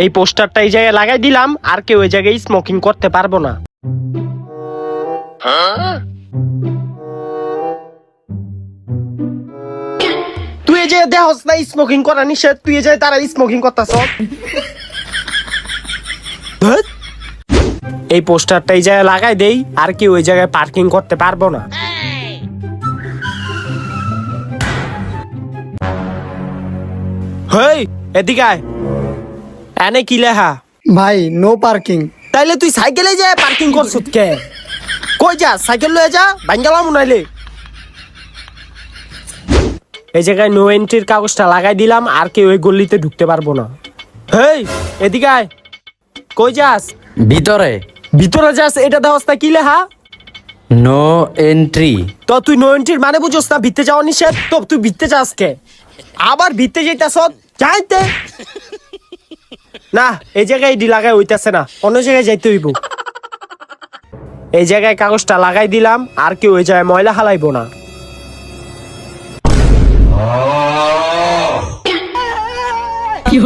এই পোস্টারটা এই জায়গায় লাগাই দিলাম, আর কেউ ওই জায়গায় স্মোকিং করতে পারবো না। তুই এই যে দেহস না স্মোকিং করা নিষেধ, তুই এই যে তারা স্মোকিং করতেছ। এই পোস্টারটা এই জায়গায় লাগাই দেই, আর কি ওই জায়গায় পার্কিং করতে পারবো না। হেই এদিকে আয়, এনে কি লেখা? ভাই নো পার্কিং। তাইলে তুই সাইকেলে যা পার্কিং করছত কে? কই যা, সাইকেল লয়ে যা, ভাঙ্গালাম নাইলে। এই জায়গায় নো এন্ট্রির কাগজটা লাগাই দিলাম, আর কেউ ওই গলিতে ঢুকতে পারবো না। হেই এদিকে আয়, কই যাস? ভিতরে। ভিতরে যাস, এটা দেওয়াস না কি লেখা? No entry. তো তুই নো এন্ট্রির মানে বুঝোস না? ভিতরে যাওয়া নিষেধ, তো তুই ভিতরে যাস কে? আবার ভিতরে যাইতাস, যাইতে না। এই জায়গায় এডি লাগাই হইতাছে না, অন্য জায়গায় যাইতে হইব। এই জায়গায় কাগজটা লাগাই দিলাম, আর কেউ ওই জায়গায় ময়লা হালাইবো না। কি